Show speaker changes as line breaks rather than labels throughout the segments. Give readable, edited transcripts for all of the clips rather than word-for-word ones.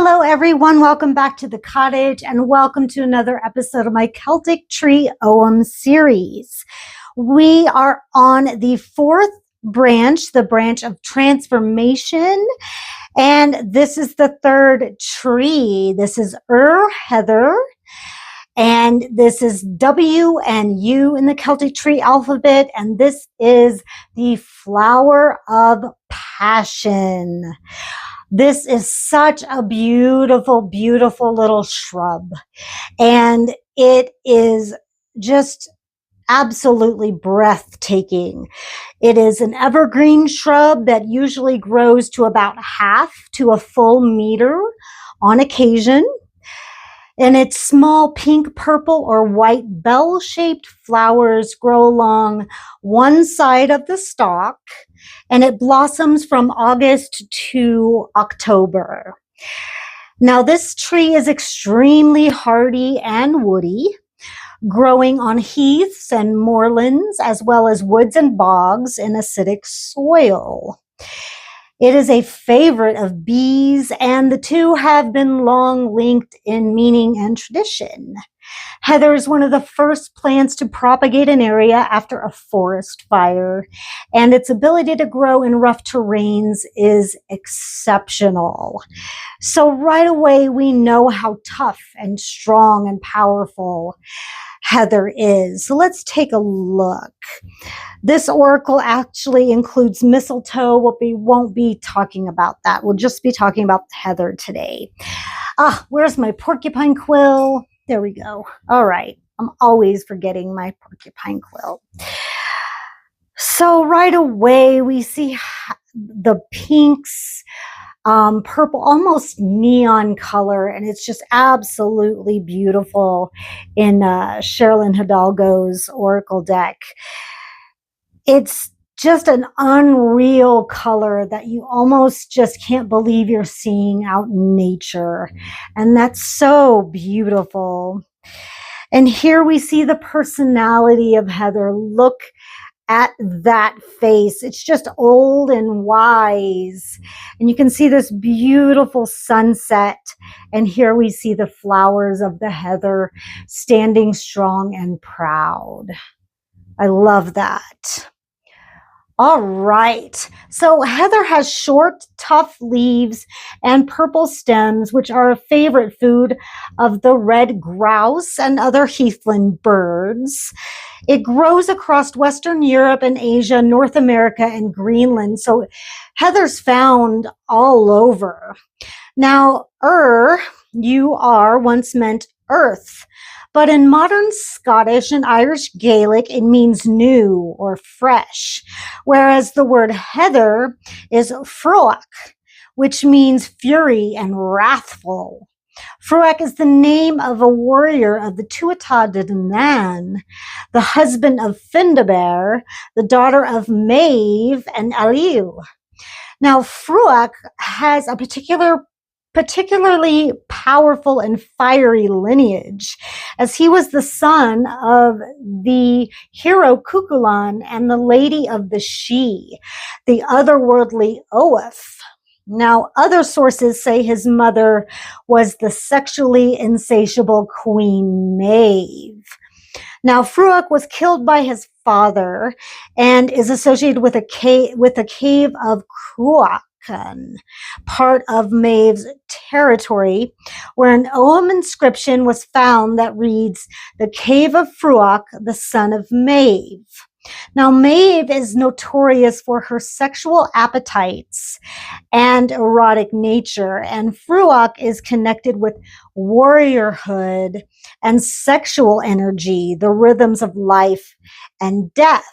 Hello everyone, welcome back to the cottage and welcome to another episode of my Celtic Tree Ogham series. We are on the fourth branch, the branch of transformation, and this is the third tree. This is heather, and this is W and U in the Celtic tree alphabet, and this is the flower of passion. This is such a beautiful, beautiful little shrub, and it is just absolutely breathtaking. It is an evergreen shrub that usually grows to about half to a full meter on occasion. And its small pink, purple, or white bell-shaped flowers grow along one side of the stalk, and it blossoms from August to October. Now, this tree is extremely hardy and woody, growing on heaths and moorlands, as well as woods and bogs in acidic soil. It is a favorite of bees, and the two have been long linked in meaning and tradition. Heather is one of the first plants to propagate an area after a forest fire, and its ability to grow in rough terrains is exceptional. So right away, we know how tough and strong and powerful heather is. So let's take a look. This oracle actually includes mistletoe, but we won't be talking about that. We'll just be talking about heather today. Where's my porcupine quill? There we go. All right. I'm always forgetting my porcupine quill. So right away, we see the pinks, purple, almost neon color, and it's just absolutely beautiful in Sherilyn Hidalgo's oracle deck. It's just an unreal color that you almost just can't believe you're seeing out in nature. And that's so beautiful. And here we see the personality of heather. Look at that face. It's just old and wise. And you can see this beautiful sunset. And here we see the flowers of the heather standing strong and proud. I love that. All right, so heather has short, tough leaves and purple stems, which are a favorite food of the red grouse and other heathland birds. It grows across Western Europe and Asia, North America, and Greenland. So heather's found all over. Now, U-R, once meant earth. But in modern Scottish and Irish Gaelic, it means new or fresh, whereas the word heather is fruach, which means fury and wrathful. Fruach is the name of a warrior of the Tuatha De Danann, the husband of Findabair, the daughter of Maeve and Ailill. Now, Fruach has a particularly powerful and fiery lineage, as he was the son of the hero Cuchulainn and the lady of the Sidhe, the otherworldly Oath. Now, other sources say his mother was the sexually insatiable Queen Maeve. Now, Fruach was killed by his father and is associated with the cave of Cruach, part of Maeve's territory, where an Ogham inscription was found that reads, "The cave of Fruach, the son of Maeve." Now, Maeve is notorious for her sexual appetites and erotic nature, and Fruach is connected with warriorhood and sexual energy, the rhythms of life and death.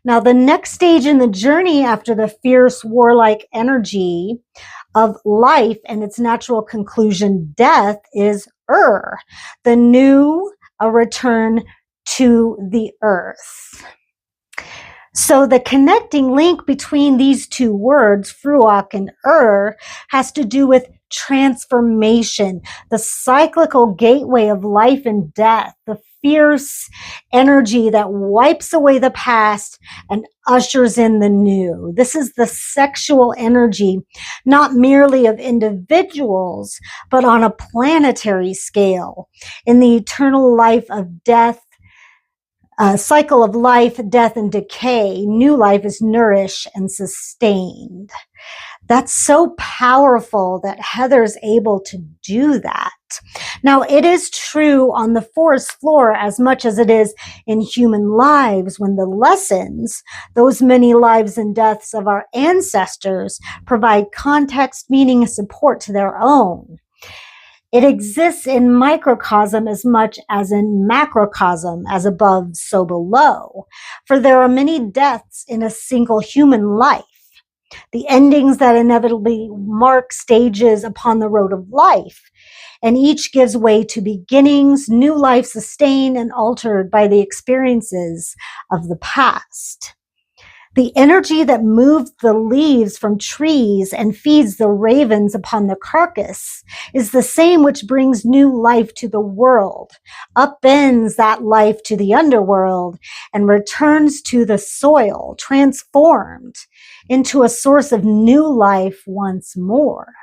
Now, the next stage in the journey after the fierce warlike energy of life and its natural conclusion, death, is the new, a return to the earth. So the connecting link between these two words, fruach and has to do with transformation, the cyclical gateway of life and death, the fierce energy that wipes away the past and ushers in the new. This is the sexual energy, not merely of individuals, but on a planetary scale, in the eternal life of death, cycle of life, death, and decay. New life is nourished and sustained. That's so powerful that Heather's able to do that. Now, it is true on the forest floor as much as it is in human lives, when the lessons, those many lives and deaths of our ancestors, provide context, meaning, and support to their own. It exists in microcosm as much as in macrocosm, as above, so below. For there are many deaths in a single human life, the endings that inevitably mark stages upon the road of life, and each gives way to beginnings, new life sustained and altered by the experiences of the past. The energy that moves the leaves from trees and feeds the ravens upon the carcass is the same which brings new life to the world, upbends that life to the underworld, and returns to the soil, transformed into a source of new life once more.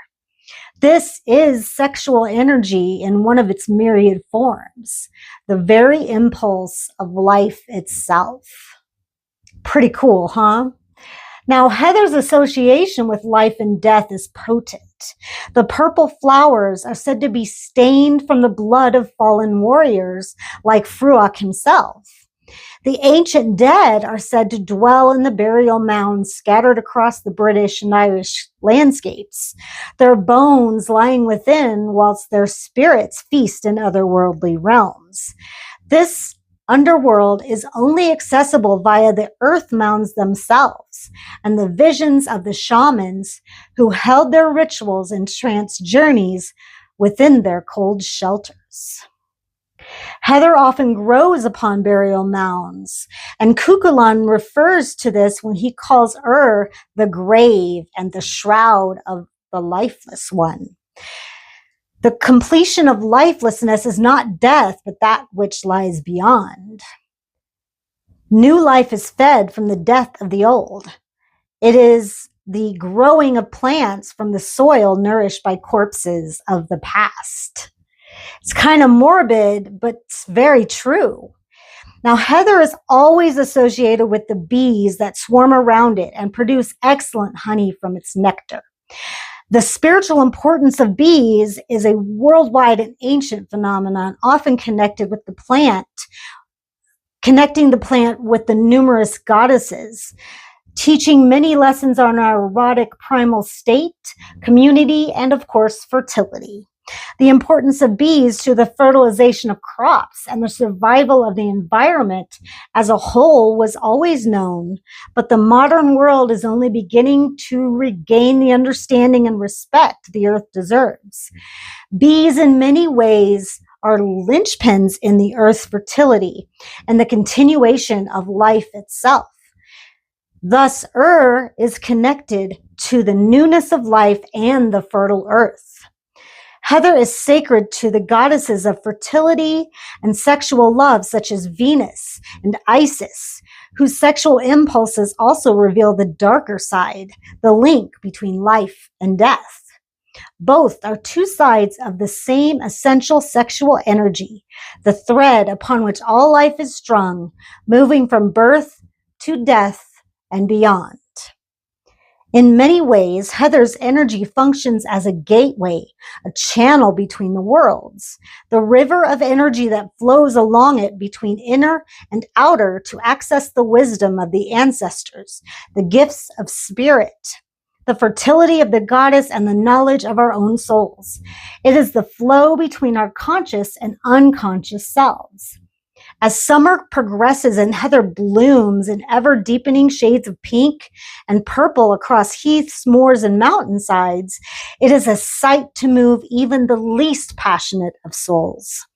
This is sexual energy in one of its myriad forms, the very impulse of life itself. Pretty cool, huh? Now, Heather's association with life and death is potent. The purple flowers are said to be stained from the blood of fallen warriors, like Fruach himself. The ancient dead are said to dwell in the burial mounds scattered across the British and Irish landscapes, their bones lying within, whilst their spirits feast in otherworldly realms. This underworld is only accessible via the earth mounds themselves and the visions of the shamans who held their rituals and trance journeys within their cold shelters. Heather often grows upon burial mounds, and Cuchulainn refers to this when he calls the grave and the shroud of the lifeless one. The completion of lifelessness is not death, but that which lies beyond. New life is fed from the death of the old. It is the growing of plants from the soil nourished by corpses of the past. It's kind of morbid, but it's very true. Now, heather is always associated with the bees that swarm around it and produce excellent honey from its nectar. The spiritual importance of bees is a worldwide and ancient phenomenon, often connected with the plant, connecting the plant with the numerous goddesses, teaching many lessons on our erotic primal state, community, and of course, fertility. The importance of bees to the fertilization of crops and the survival of the environment as a whole was always known, but the modern world is only beginning to regain the understanding and respect the earth deserves. Bees in many ways are linchpins in the earth's fertility and the continuation of life itself. Thus, is connected to the newness of life and the fertile earth. Heather is sacred to the goddesses of fertility and sexual love, such as Venus and Isis, whose sexual impulses also reveal the darker side, the link between life and death. Both are two sides of the same essential sexual energy, the thread upon which all life is strung, moving from birth to death and beyond. In many ways, heather's energy functions as a gateway, a channel between the worlds, the river of energy that flows along it between inner and outer to access the wisdom of the ancestors, the gifts of spirit, the fertility of the goddess, and the knowledge of our own souls. It is the flow between our conscious and unconscious selves. As summer progresses and heather blooms in ever-deepening shades of pink and purple across heaths, moors, and mountainsides, it is a sight to move even the least passionate of souls.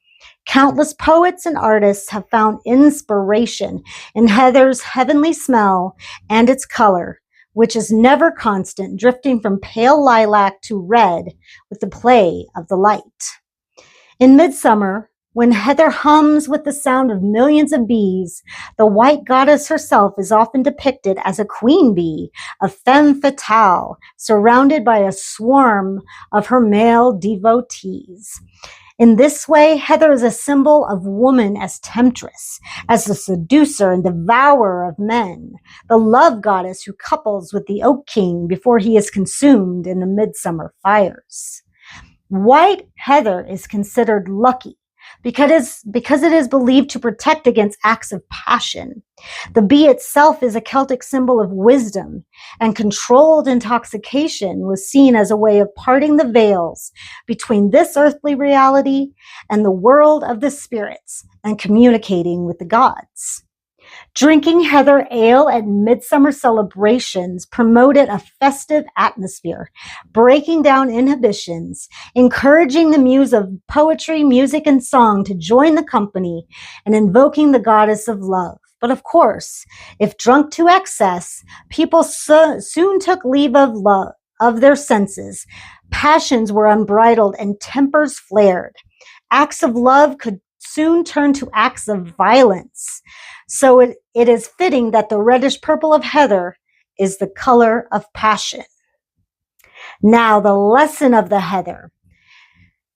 Countless poets and artists have found inspiration in heather's heavenly smell and its color, which is never constant, drifting from pale lilac to red with the play of the light. In midsummer, When heather hums with the sound of millions of bees, the white goddess herself is often depicted as a queen bee, a femme fatale, surrounded by a swarm of her male devotees. In this way, heather is a symbol of woman as temptress, as the seducer and devourer of men, the love goddess who couples with the oak king before he is consumed in the midsummer fires. White heather is considered lucky because it is believed to protect against acts of passion. The bee itself is a Celtic symbol of wisdom, and controlled intoxication was seen as a way of parting the veils between this earthly reality and the world of the spirits and communicating with the gods. Drinking heather ale at midsummer celebrations promoted a festive atmosphere, breaking down inhibitions, encouraging the muse of poetry, music, and song to join the company, and invoking the goddess of love. But of course, if drunk to excess, people soon took leave of love, of their senses. Passions were unbridled and tempers flared. Acts of love could soon turn to acts of violence. So it is fitting that the reddish purple of heather is the color of passion. Now, the lesson of the heather.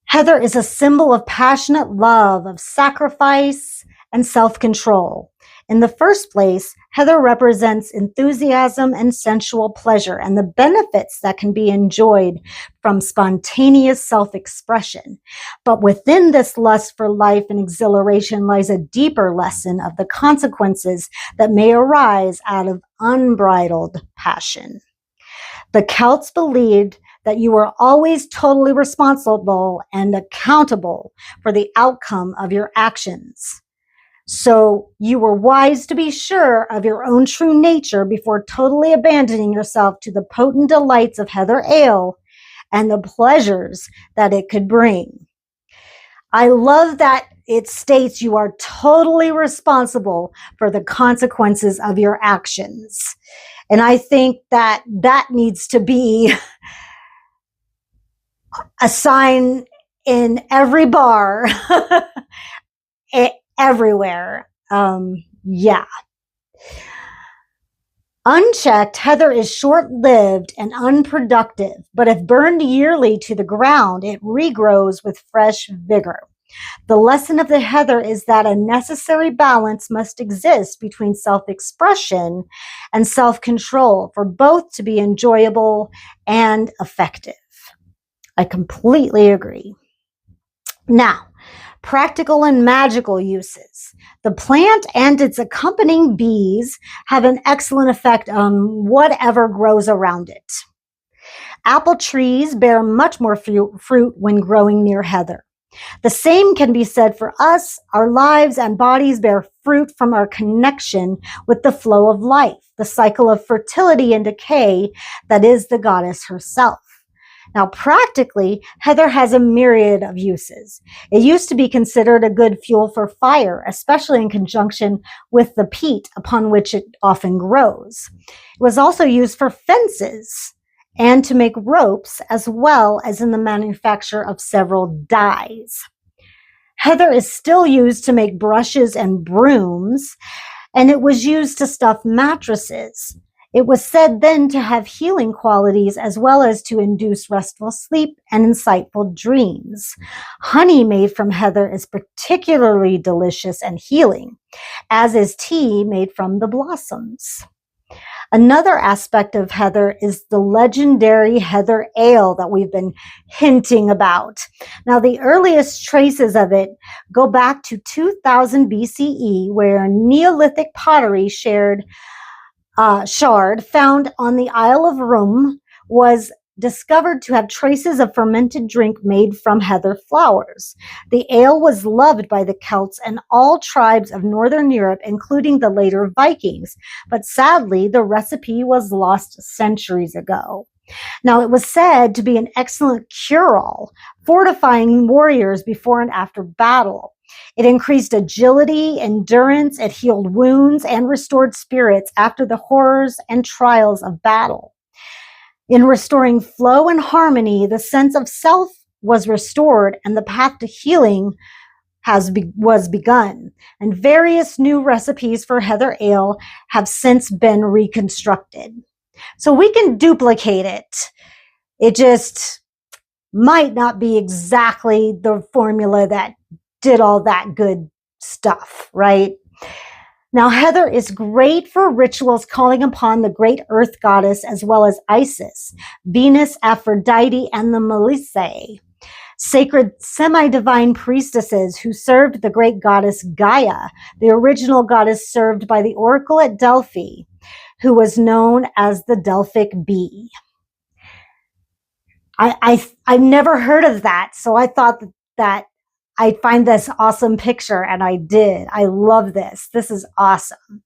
Heather is a symbol of passionate love, of sacrifice, and self-control. In the first place, heather represents enthusiasm and sensual pleasure and the benefits that can be enjoyed from spontaneous self-expression. But within this lust for life and exhilaration lies a deeper lesson of the consequences that may arise out of unbridled passion. The Celts believed that you were always totally responsible and accountable for the outcome of your actions. So you were wise to be sure of your own true nature before totally abandoning yourself to the potent delights of heather ale and the pleasures that it could bring. I love that it states you are totally responsible for the consequences of your actions. And I think that that needs to be a sign in every bar. Everywhere. Yeah. Unchecked, heather is short-lived and unproductive, but if burned yearly to the ground, it regrows with fresh vigor. The lesson of the heather is that a necessary balance must exist between self-expression and self-control for both to be enjoyable and effective. I completely agree. Now, practical and magical uses. The plant and its accompanying bees have an excellent effect on whatever grows around it. Apple trees bear much more fruit when growing near heather. The same can be said for us. Our lives and bodies bear fruit from our connection with the flow of life, the cycle of fertility and decay that is the goddess herself. Now, practically, heather has a myriad of uses. It used to be considered a good fuel for fire, especially in conjunction with the peat upon which it often grows. It was also used for fences and to make ropes, as well as in the manufacture of several dyes. Heather is still used to make brushes and brooms, and it was used to stuff mattresses. It was said then to have healing qualities as well as to induce restful sleep and insightful dreams. Honey made from heather is particularly delicious and healing, as is tea made from the blossoms. Another aspect of heather is the legendary heather ale that we've been hinting about. Now, the earliest traces of it go back to 2000 BCE, where Neolithic pottery shard found on the Isle of Rum was discovered to have traces of fermented drink made from heather flowers. The ale was loved by the Celts and all tribes of Northern Europe, including the later Vikings, but sadly, the recipe was lost centuries ago. Now, it was said to be an excellent cure-all, fortifying warriors before and after battle. It increased agility, endurance, it healed wounds, and restored spirits after the horrors and trials of battle. In restoring flow and harmony, the sense of self was restored, and the path to healing was begun, and various new recipes for heather ale have since been reconstructed. So we can duplicate it. It just might not be exactly the formula that did all that good stuff, right? Now, heather is great for rituals calling upon the great earth goddess, as well as Isis, Venus, Aphrodite, and the Melissae, sacred semi-divine priestesses who served the great goddess Gaia, the original goddess served by the oracle at Delphi, who was known as the Delphic bee. I've never heard of that, so I thought that I'd find this awesome picture, and I did. I love this. This is awesome.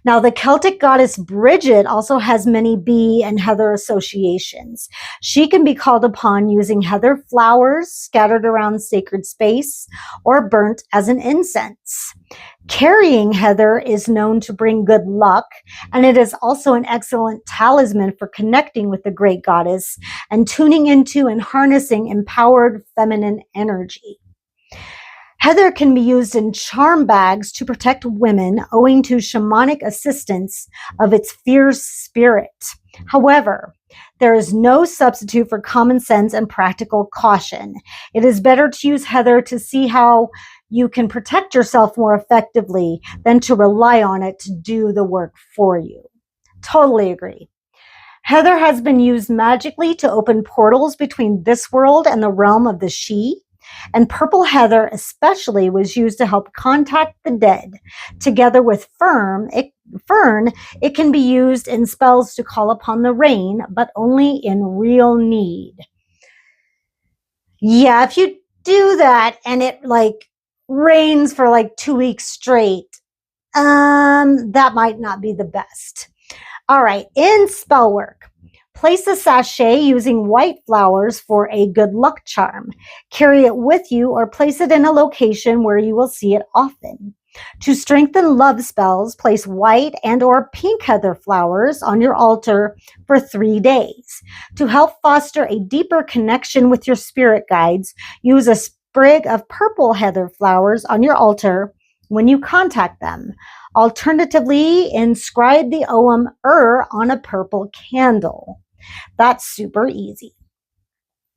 Now, the Celtic goddess Bridget also has many bee and heather associations. She can be called upon using heather flowers scattered around sacred space or burnt as an incense. Carrying heather is known to bring good luck, and it is also an excellent talisman for connecting with the great goddess and tuning into and harnessing empowered feminine energy. Heather can be used in charm bags to protect women, owing to shamanic assistance of its fierce spirit. However, there is no substitute for common sense and practical caution. It is better to use heather to see how you can protect yourself more effectively than to rely on it to do the work for you. Totally agree. Heather has been used magically to open portals between this world and the realm of the Sidhe. And purple heather especially was used to help contact the dead. Together with fern, it can be used in spells to call upon the rain, but only in real need. Yeah, if you do that and it rains for 2 weeks straight, that might not be the best. All right, in spellwork, place a sachet using white flowers for a good luck charm. Carry it with you or place it in a location where you will see it often. To strengthen love spells, place white and or pink heather flowers on your altar for 3 days. To help foster a deeper connection with your spirit guides, use a sprig of purple heather flowers on your altar when you contact them. Alternatively, inscribe the Ogham on a purple candle. That's super easy.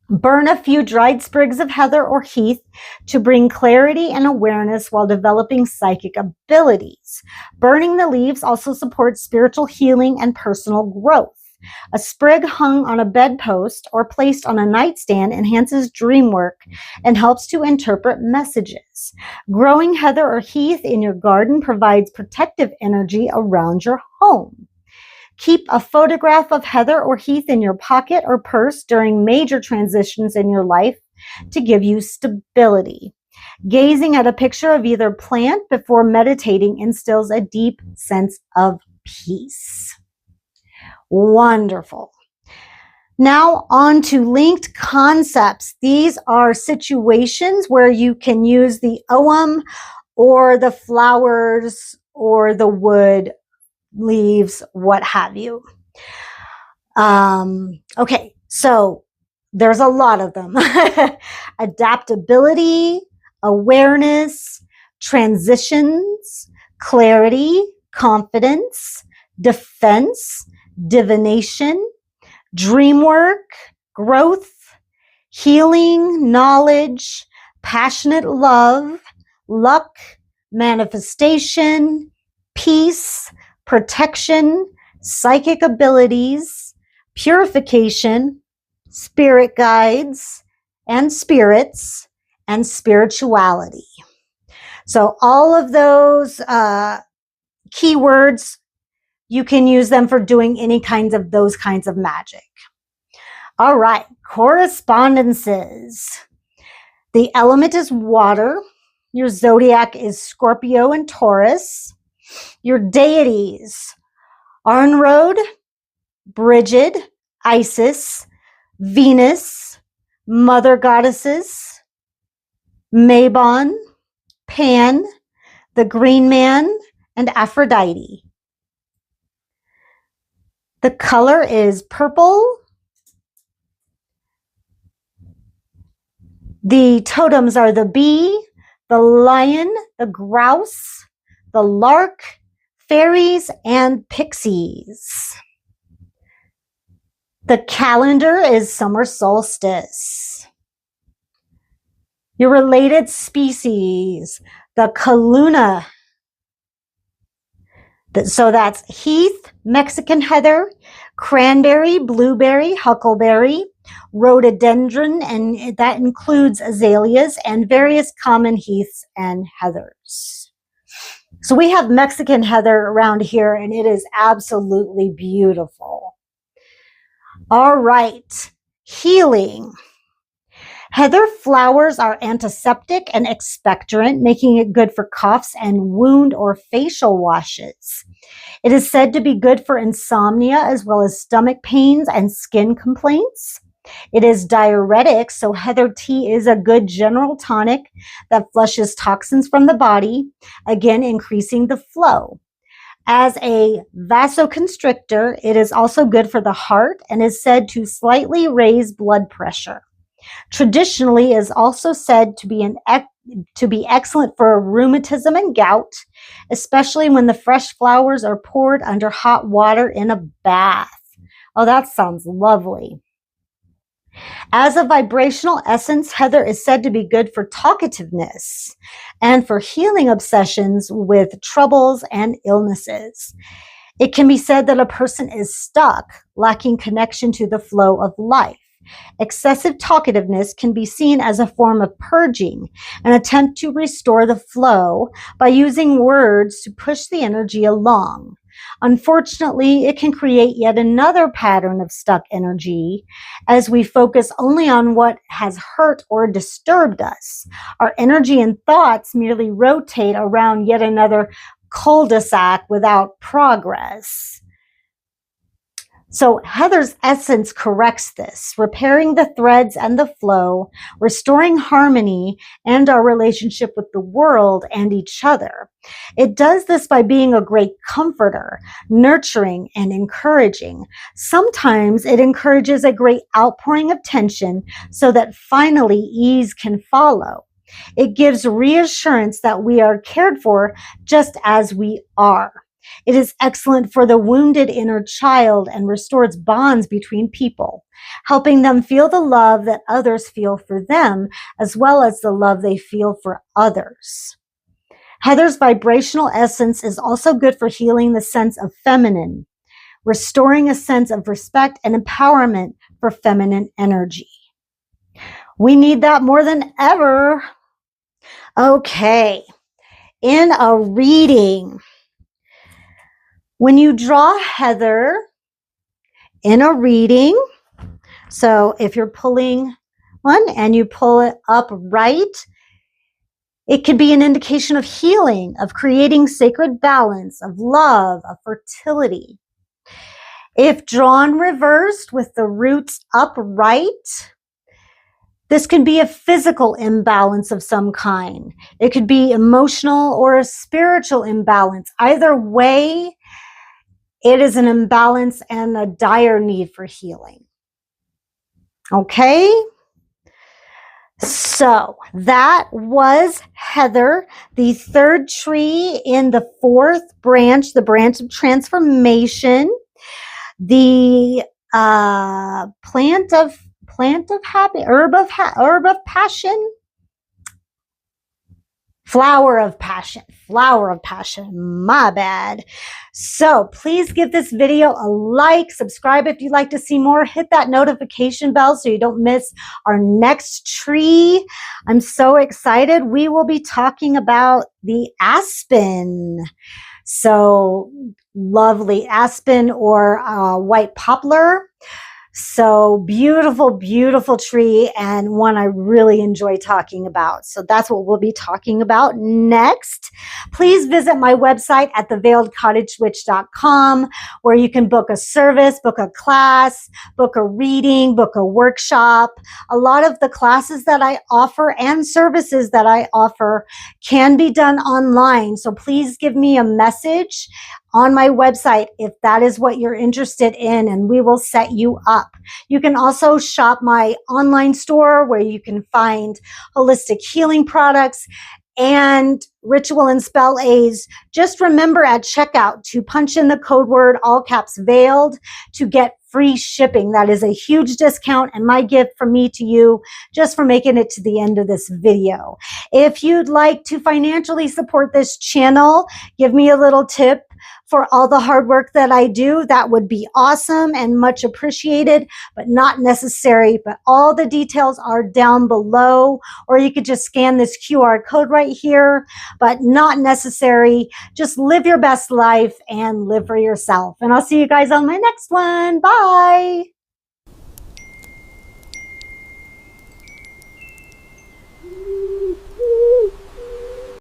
Burn a few dried sprigs of heather or heath to bring clarity and awareness while developing psychic abilities. Burning the leaves also supports spiritual healing and personal growth. A sprig hung on a bedpost or placed on a nightstand enhances dream work and helps to interpret messages. Growing heather or heath in your garden provides protective energy around your home. Keep a photograph of heather or heath in your pocket or purse during major transitions in your life to give you stability. Gazing at a picture of either plant before meditating instills a deep sense of peace. Wonderful. Now on to linked concepts. These are situations where you can use the Ogham or the flowers or the wood, leaves, what have you. Okay, so there's a lot of them. Adaptability, awareness, transitions, clarity, confidence, defense, divination, dream work, growth, healing, knowledge, passionate love, luck, manifestation, peace, protection, psychic abilities, purification, spirit guides, and spirits, and spirituality. So all of those keywords, you can use them for doing any kinds of those kinds of magic. All right, correspondences. The element is water. Your zodiac is Scorpio and Taurus. Your deities, Arnrode, Brigid, Isis, Venus, Mother Goddesses, Mabon, Pan, the Green Man, and Aphrodite. The color is purple. The totems are the bee, the lion, the grouse, the lark, fairies, and pixies. The calendar is summer solstice. Your related species, the Caluna. So that's heath, Mexican heather, cranberry, blueberry, huckleberry, rhododendron, and that includes azaleas and various common heaths and heathers. So we have Mexican heather around here, and it is absolutely beautiful. All right, healing. Heather flowers are antiseptic and expectorant, making it good for coughs and wound or facial washes. It is said to be good for insomnia as well as stomach pains and skin complaints. It is diuretic, so heather tea is a good general tonic that flushes toxins from the body, again increasing the flow. As a vasoconstrictor, it is also good for the heart and is said to slightly raise blood pressure. Traditionally is also said to be excellent for rheumatism and gout, especially when the fresh flowers are poured under hot water in a bath. Oh, that sounds lovely. As a vibrational essence, heather is said to be good for talkativeness and for healing obsessions with troubles and illnesses. It can be said that a person is stuck, lacking connection to the flow of life. Excessive talkativeness can be seen as a form of purging, an attempt to restore the flow by using words to push the energy along. Unfortunately, it can create yet another pattern of stuck energy as we focus only on what has hurt or disturbed us. Our energy and thoughts merely rotate around yet another cul-de-sac without progress. So heather's essence corrects this, repairing the threads and the flow, restoring harmony and our relationship with the world and each other. It does this by being a great comforter, nurturing and encouraging. Sometimes it encourages a great outpouring of tension so that finally ease can follow. It gives reassurance that we are cared for just as we are. It is excellent for the wounded inner child and restores bonds between people, helping them feel the love that others feel for them, as well as the love they feel for others. Heather's vibrational essence is also good for healing the sense of feminine, restoring a sense of respect and empowerment for feminine energy. We need that more than ever. Okay, in a reading, when you draw heather in a reading, so if you're pulling one and you pull it upright, it could be an indication of healing, of creating sacred balance, of love, of fertility. If drawn reversed with the roots upright, this can be a physical imbalance of some kind. It could be emotional or a spiritual imbalance. Either way, it is an imbalance and a dire need for healing. Okay? So that was heather, the third tree in the fourth branch, the branch of transformation, the plant of happy, herb of passion, flower of passion, my bad. So please give this video a like, subscribe if you'd like to see more, hit that notification bell so you don't miss our next tree. I'm so excited. We will be talking about the aspen. So lovely aspen or white poplar. So beautiful, beautiful tree, and one I really enjoy talking about. So that's what we'll be talking about next. Please visit my website at theveiledcottagewitch.com, where you can book a service, book a class, book a reading, book a workshop. A lot of the classes that I offer and services that I offer can be done online. So please give me a message on my website if that is what you're interested in, and we will set you up. You can also shop my online store where you can find holistic healing products and ritual and spell A's, just remember at checkout to punch in the code word, all caps veiled, to get free shipping. That is a huge discount and my gift from me to you just for making it to the end of this video. If you'd like to financially support this channel, give me a little tip for all the hard work that I do. That would be awesome and much appreciated, but not necessary. But all the details are down below, or you could just scan this QR code right here, but not necessary. Just live your best life and live for yourself. And I'll see you guys on my next one. Bye.